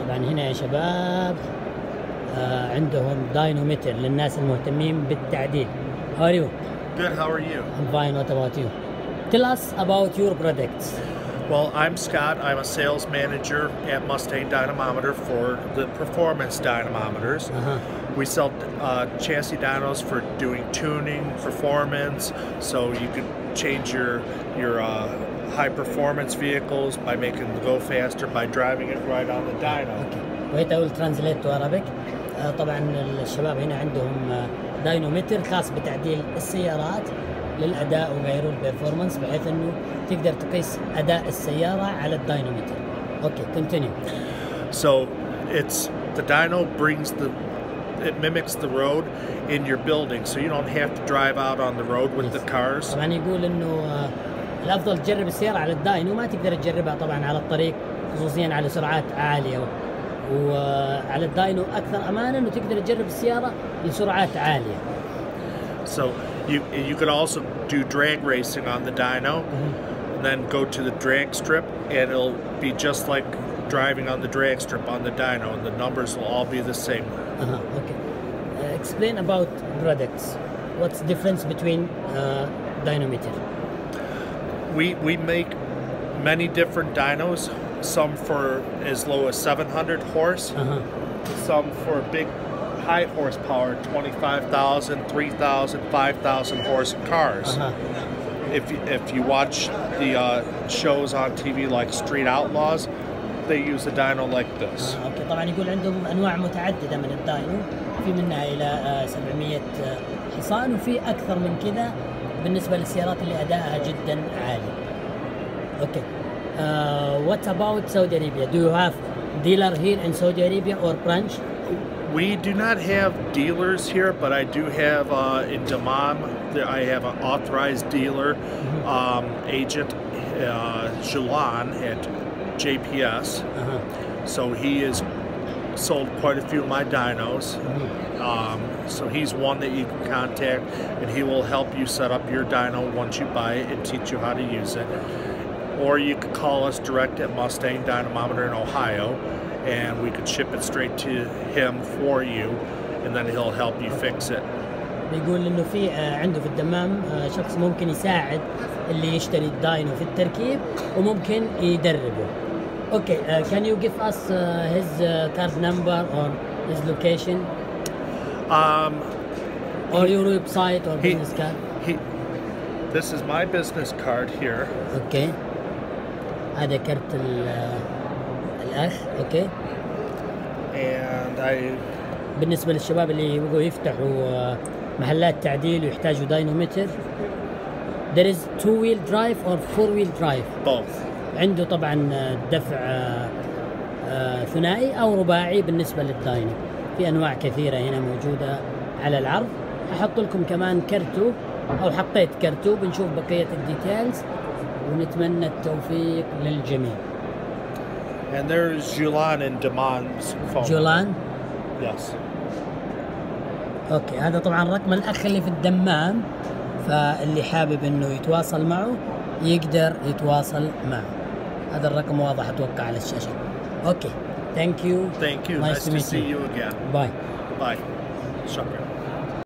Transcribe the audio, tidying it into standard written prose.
طبعا هنا يا شباب عندهم داينوميتر للناس المهتمين بالتعديل. How are you? Good, how are you? I'm fine, what about you? Tell us about your products. Well, I'm Scott. I'm a sales manager at Mustang Dynamometer for the performance dynamometers. We sell chassis dynos for doing tuning, performance, so you could change your high performance vehicles by making them go faster by driving it right on the dyno. Okay. Wait, I will translate to Arabic. طبعا الشباب هنا عندهم داينومتر خاص بتعديل السيارات للأداء وغيره البرفورمانس، بحيث انه تقدر تقيس أداء السيارة على الداينومتر. Okay, continue. So the dyno it mimics the road in your building, so you don't have to drive out on the road with the cars. طبعا يقول انه الافضل تجرب السيارة على الداينو، ما تقدر تجربها طبعا على الطريق خصوصيا على سرعات عالية، وعلى الداينو اكثر امانا انه تقدر تجرب السيارة لسرعات عالية. So you could also do drag racing on the dyno, and then go to the drag strip, and it'll be just like driving on the drag strip on the dyno, and the numbers will all be the same. Okay. Explain about products. What's the difference between dynometer? We make many different dynos. Some for as low as 700 horse, some for big high horsepower, 25,000, 3,000, 5,000 horse cars. If you watch the shows on TV like Street Outlaws, they use a dyno like this. اوكي طبعا يقول عندهم انواع متعدده من الداينو، في منها الى 700 حصان، وفي اكثر من كذا بالنسبه للسيارات اللي ادائها جدا عالي. اوكي. What about Saudi Arabia? Do you have dealer here in Saudi Arabia or branch? We do not have dealers here, but I do have in Dammam. I have an authorized dealer agent, Julan at JPS. So he has sold quite a few of my dynos. So he's one that you can contact, and he will help you set up your dyno once you buy it and teach you how to use it. Or you could call us direct at Mustang Dynamometer in Ohio, and we could ship it straight to him for you, and then he'll help you fix it. بيقول انه في عنده في الدمام شخص ممكن يساعد اللي يشتري الداينو في التركيب وممكن يدربه. Okay, can you give us his card number or his location? Or your website or business card? This is my business card here. Okay. هذا كرت الأخ. Okay. And بالنسبة للشباب اللي يبغوا يفتحوا محلات تعديل ويحتاجوا داينومتر. There is 2-wheel drive or 4-wheel drive. Both. عنده طبعا دفع ثنائي او رباعي بالنسبه للداينو. في انواع كثيره هنا موجوده على العرض. احط لكم كمان كرتو او حطيت كرتو، بنشوف بقيه الديتيلز ونتمنى التوفيق للجميع. And there's Julan in Daman's phone. Julan? Yes. اوكي، هذا طبعا رقم الاخ اللي في الدمام، فاللي حابب انه يتواصل معه يقدر يتواصل معه. هذا الرقم واضح اتوقع على الشاشه. اوكي. Thank you. Thank you. Nice to see you again. Bye. Bye. Shukran.